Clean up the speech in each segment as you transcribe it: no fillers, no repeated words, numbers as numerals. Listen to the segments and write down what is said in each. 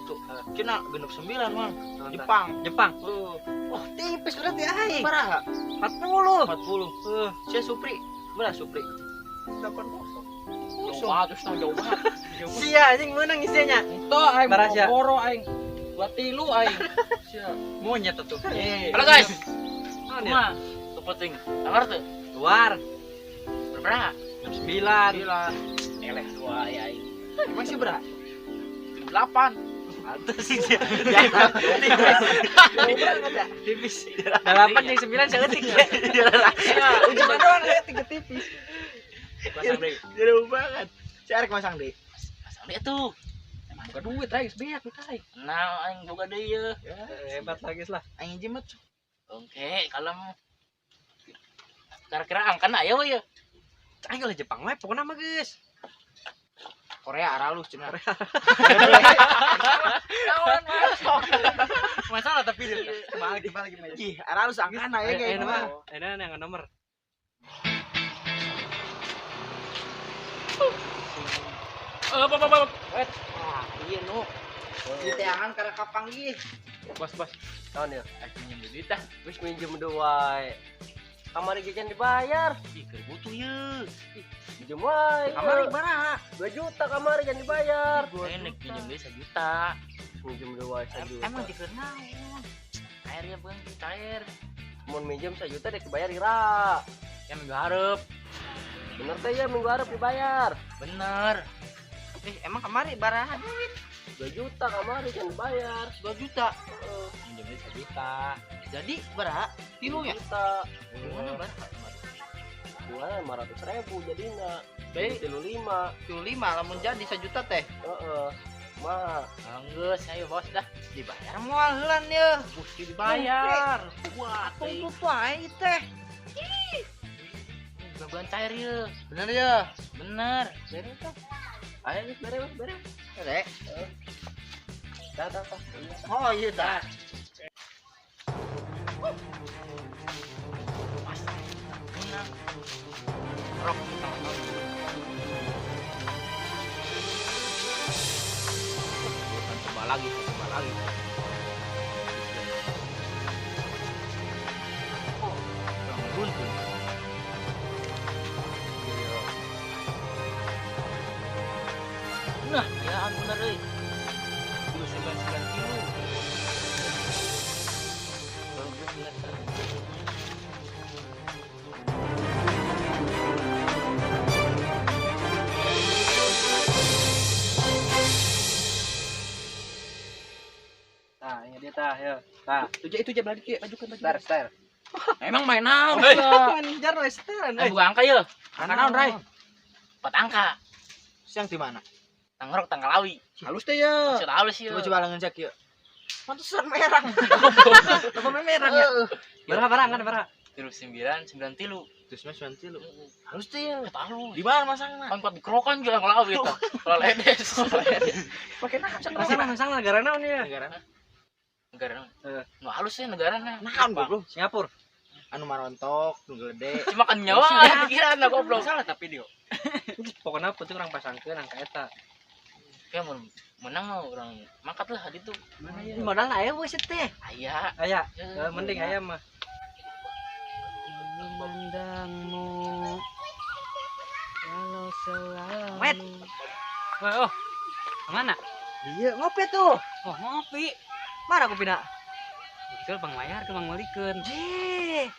itu. Cina genep 9 mang. Jepang. Oh, tipis berarti aing. Berapa? 40. 40. Saya Supri. Berapa Supri? 80. Terus jauh banget. Sia anjing menang isinya. Itu aing Barasya. boro aing. 23 aing. Sia. Monyet tuh. Halo guys. Mana? Mah, tuh penting. Dengar tuh. Luar. Berapa? 9. Eleh 2 ya aing. Masih berat. 8. Pantes sih dia. Tipis. 8 yang 9 seetik ya. Ujung doang ya 3 tipis. Pasang deh. Jauh banget. Si Arek masang deh. Pasang dia tuh. Emang bukan duit aing sebeak duit aing. Nah, aing juga deh ya. Hebat lagi lah. Aing jimat. Oke, kalem. Kira-kira angkan aya we ya. Aing lah Jepang mah pokona mah geus. Korea aralus cenah. Masalah tapi dia. Balik. Ih, aralus angkana ya kayak Enak mah. mah. Yang nomor. Wet. Wah, iya nu. Di teangan karena kapang ieu. Bos. Tahun ya, Pinjem duit dah. wis minjem dua wae. Kamar jajan dibayar, Ih, keur butuh ye. minjem wae. Kamar baraha? 2 juta kamar jajan dibayar. Enek pinjem duit 1 juta. Minjem dua wae 1 juta. Emang dikeun naon? Airnya bukan cair. Mun minjem 1 juta dek dibayar ira. Ya minggu hareup. Bener teh ya minggu harap dibayar. Bener. Emang kemari baraha? 2 juta kamar jajan dibayar. 2 juta. Pinjem duit 1 juta. Jadi baraha? 3 ya? juta. Gimana baraha? Gua 500.000 jadinya. Baik. 35. 5 lamun jadi 1 juta teh. Heeh. Mah, Anggus, ayo bos dah. Dibayar moal heulan ye. Mesti dibayar. Buat Tuntut wae teh. bulan cair ya. Bener ya? Bener. beres tah. Ayo geus beres. Rek. Dah. Oh iya dah. Menang. Rok sama. Coba lagi. Oh, kurang beruntung. Nah, ya bener euy. 99 kilo. Bagus bener. Nah, ini dia tah ya. Tah, Itu aja balik ya, majukan. star. Emang main naon? Main jar we setelan. Buka angka ya. Angka naon, Rai? 4 angka. Siang di mana? Tangerok Tanggalawi. Halus teh ya. Sudah halus ya. Coba lengan cek ya. Pantesan merang. Apa merang ya? Berapa? Terus 9 tilu. Terus mas nanti lu. Halus teh ya. Tahu. Di mana masangna? Kan kuat dikerokan juga ngelawi itu. Kalau ledes. Pakai naon? Masang negara naon ya? Negara. Negara. Nu halus ya negarana. Naon goblok? Singapura. Anu marontok, nu gede. Cuma kan nyawa pikiran lah goblok. Salah tapi dia. Pokoknya penting orang pasangkeun angka eta. Kayak menang mah orang mangkat lah di tuh. Mana ya? Modal aya we teh. Aya. Aya, Ya, mending ya. aya mah. Memandangmu kalau selalu. Wet. Oh, kemana? Iya, ngopi tuh. Oh, ngopi. Mana kopi nak? Itu Bang Mayar ke Bang Malikeun. Jeh.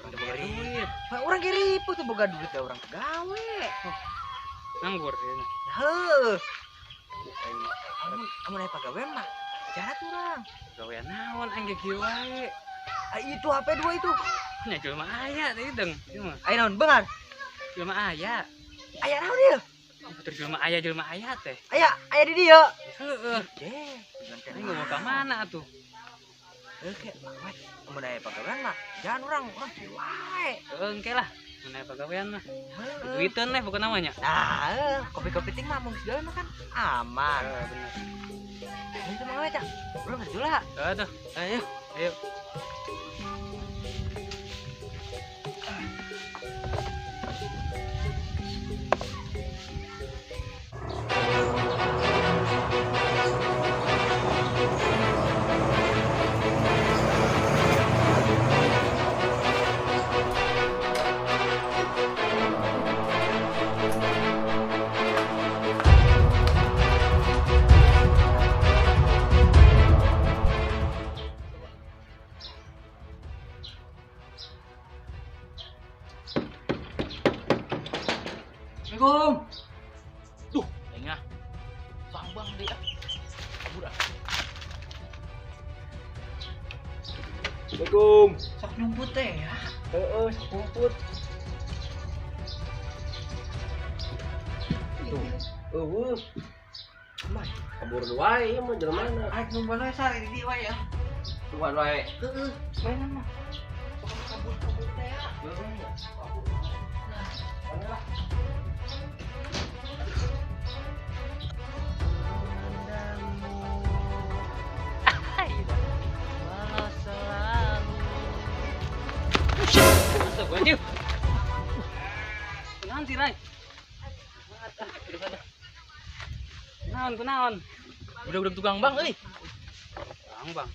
Udah boga duit. Orang kiripu tuh boga duit ya orang gawe. Nganggur ya. Heuh. Amun aya pagawean mah jarat urang. Gawean naon angge kieu wae. Itu HP 2 itu. Nya jelema aya teh deung. Ieu mah. Aya naon beungar? Jelema aya. Aya naon ieu? Puter jelema aya teh. Aya di dieu. Heeh. Jeh. Ini mau ka mana atuh? Oke, wet. Amun aya pagawean mah jangan urang kieu wae. Engke lah. Mana pagawean mah. Heuh. Duitan lah bukan namanya. Nah, kopi-kopi ting mah mun segala mah kan aman. Bener. Itu mah aja. Belum jula. Tuh. Ayo. Assalamualaikum. Sok nyumput teh ya. Heeh, kumput. Tuh. Mah, kabur wae mah jalan mana? Aik numpang we sari di wae ya. Tuan wae. Heeh, mainan mah. Sok kabur-kabur teh ya. Walau selalu. Masuk anjir. Nanti Rai. Kunaon. Udah tukang bang, euy. Bang.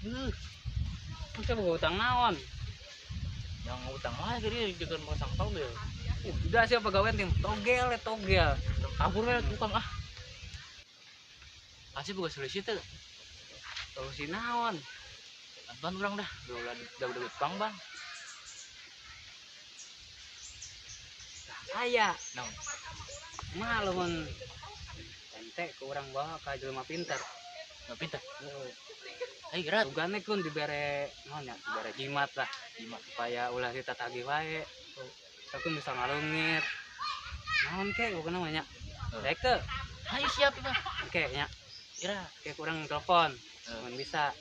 Masa boga utang naon? Yang utang mah jadi jeung masang togel. Udah siapa pegawai tim togel. Kabur we tukang ah. Asih boga solusi teh. Solusi naon? Bantuan urang dah. Udah bang. Aya. Naon? Malumun ente ke urang bawa ka jelema pinter. Enggak pintar. Ai gerat. Tugane kun dibere naon ya? Dibere jimat lah. Jimat. Supaya ulah kita tagih wae. Aku bisa ngalungit. Naon ke bukan namanya? Rek teu. Ayo siap Bang. Oke nya. Ira kayak kurang telepon. Mun bisa.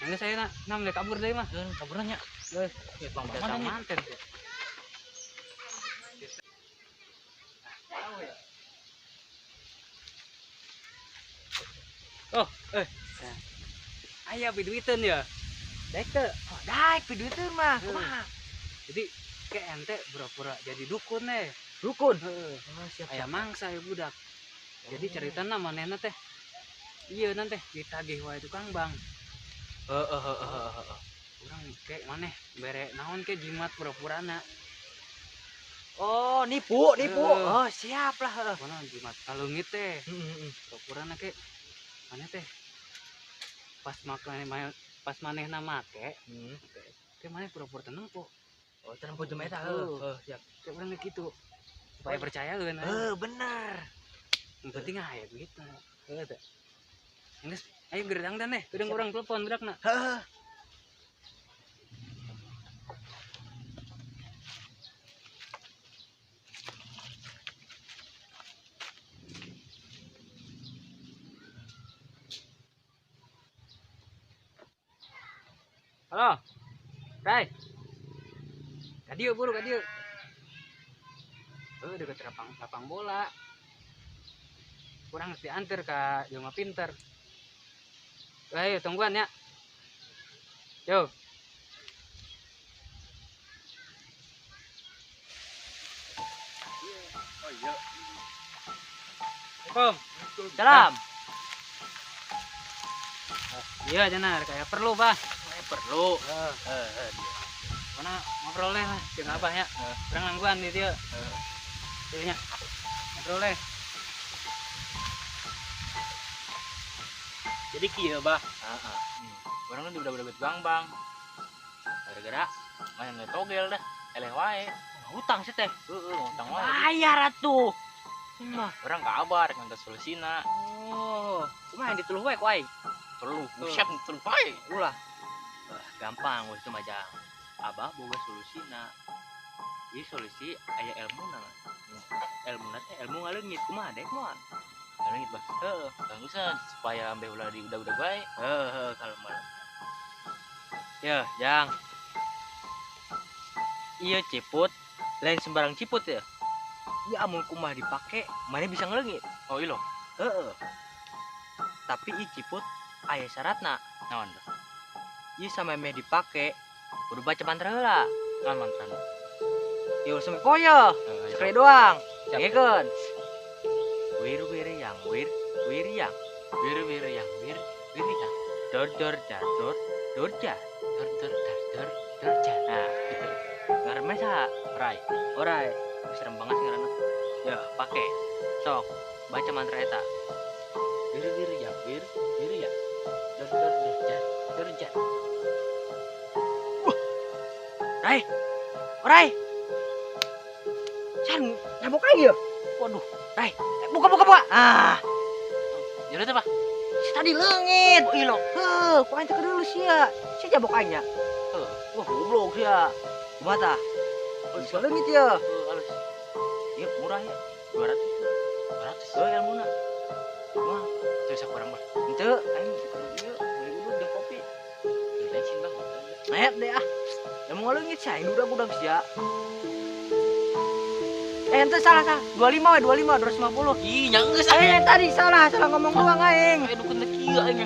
Nangis saya nak, nam kabur deui mah. Kabur nya. Geus, Bang datang mana nya? manten. Oh, aya biduiteun ya. Daek teu? Oh, daek piduiteun mah. Kumaha? Jadi ke ente pura-pura jadi dukun deh. Dukun. Heeh. Oh, siap. Aya mangsa ya budak. Jadi ceritana manehna teh iya nanti ditagih wae tukang bang. Urang ke maneh bere naon ke jimat pura-purana. Oh, nipu. Heeh. Oh, siap lah. Mana jimat kalungit teh. Heeh. Pura-purana ke maneh teh pas manehna make ke maneh pura-pura tenang kok. Oh, tenang pojok eta. Heeh. Siap. Kayak urang gitu. Supaya percaya kan. Bener. Yang penting aya begitu. Heeh teh. Geus, ayo geurdang dan deh. Kedeng urang telepon budakna. Heeh. Halo. Rai. Kadieu buru kadieu. Dekat lapang bola. Kurang diantar ka jelema pinter. Ayo tungguan ya. Yo. Oh iya. Assalamualaikum. Salam. Iya cenah kayak perlu, Pak. Perlu. Mana ngobrol lah jeung Abah ya. Urang nangguan di dieu. Dieu nya. Ngobrol leh. Jadi kieu bah. Orang kan udah bang. Gara-gara main togel dah. Eleh wae. Hutang sih teh. Ngutang wae. Bayar atuh. Mah. Orang kabar minta solusina. Oh, kumaha yang dituluh wae ku aing? Perlu siap terus wae. Ulah. Gampang wis mah jang. Abah boga solusina. Ieu solusi aya ilmuna. Ilmuna teh ilmu ngaleungit kumaha dek moal. Ngaleungit bah. Heeh, bagusan supaya ambe ulah di udah bae. Heeh, kalau mah. Ya, jang. Iya ciput, lain sembarang ciput ya. Ya amun kumaha dipake, mana bisa ngeleungit. Oh iya loh. Heeh. Tapi ieu ciput aya syaratna. Naon tuh? Ieu sameme dipake kudu baca mantra heula. Naon mantrana? Yo sampe poyo. Sekali doang. Siap. Jangekeun. Wir yang, wir yang. Wir yang, wir yang. Dor jar. Dor jar. Nah, gitu. Ngaranna saha? Rai. Orai. Serem banget sih ngaranna. Ya, pake. Sok, baca mantra eta. Wir yang, wir yang. Dor jar. Rai. Orai. Can nyamuk lagi ya? Waduh. Rai, buka. Ah, Jadi apa? si tadi leungit. Oh, ilo. Heuh, ku ante kedulu sia. Si jabok aja. Wah, goblok ya. Kumaha tah? Leungit ya. Halus. Iya murah ya. 200. 200. Ilmuna. Wah, terus aku orang mah. Henteu. Aing ieu beli udud jeung kopi. Beli bensin bang. Naik deh ah. Emang leungit sih aing budak sia. Ente salah. 25 we 250. Ih, nya geus Tadi salah ngomong doang aing. Ayo dukun teh kieu aing.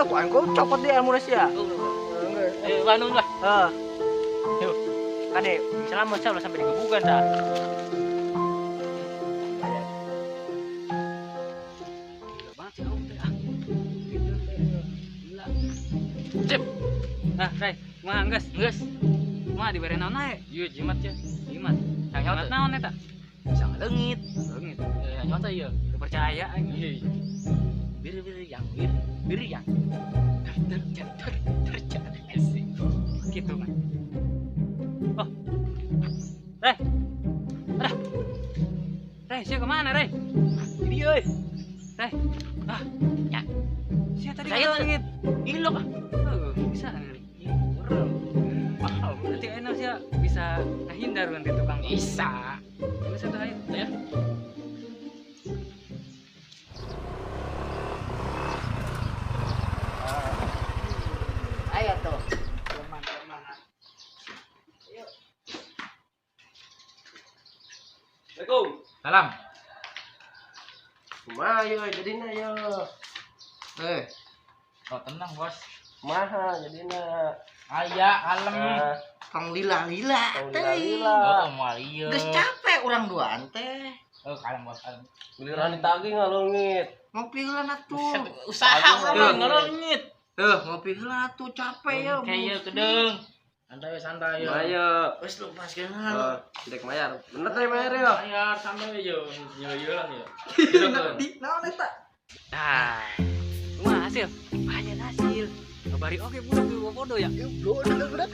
Ku aing kok copot di ilmu sia. Bandung lah. Yuk. Kade, selamat sampai digebukan dah. Cep. Nah, Ray, kumaha geus? Geus. Kumaha dibere naon ae? Ieu jimat ya. Jimat. Jimat naon eta? Bisa leungit. Leungit. Nyawa teh ieu. Teu percaya aing. Iya. Bir yang. Terjadi asik. Gitu kan. Oh. Ray. Aduh. Ray, sia kemana, Ray? Ini euy. Ray. Ah, ya. Sia tadi Saya kata leungit. Ilok ah. Bisa. Wow, berarti enak sih bisa ngehindar kan di tukang. Bisa. Bisa tuh ayo. Ya. Ayo tuh. Assalamualaikum. Salam. Kumaha yo jadina yo. Oh, tenang, Bos. Kumaha jadina. Aya kalem. Kang lila-lila teh. Oh, moal ieu. Geus capek urang duaan teh. Oh, kalem, Bos. Kalem. Giliran ditagih ngalungit. Ngopi heula atuh. Usaha urang ngereungit. Ngopi heula atuh capek ya. Kayak kedeung. Santai ya. Ayo. Wes lepaskeun Oh, dek mayar. Bener teh mayar yo. Bayar santai aja. Ieu lah ya. Naon eta? Nah. Kumaha hasil? Lumayan hasil. Kabari oke budak tuh bodoh ya. Budak.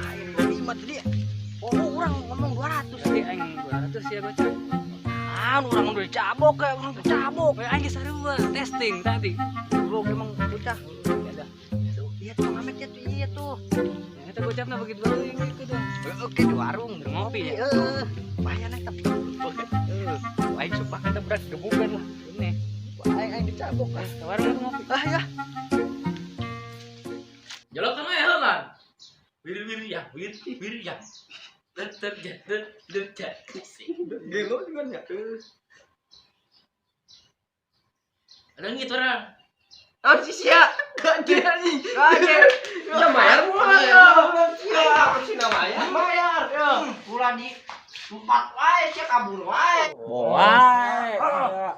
Aing 25 tadi. Oh, urang ngomong 200. Tadi aing 200 ya gocap. Urang udah cabok kayak urang cabok. Aing geus sarua testing tadi. Goblok emang bocah. Iya tuh Mamet ya tuh iya tuh. Eta gocapna begitu leuwih gitu dong. Oke di warung Ngopi ya? Bahaya nek tapi. Aing sumpah kata berat gebukan lah. Ini. Aing dicabok. Warung ngopi. Ya. Jolokan we heulan. Wir yang. Terjadi. Gelo juga nya. Ada ngit orang. Oh sia. Gade nih. Gade. Ya mayar mah yo. Ya, sih namanya. Bayar ya. Bulan di 4 wae sia kabur wae. Wah.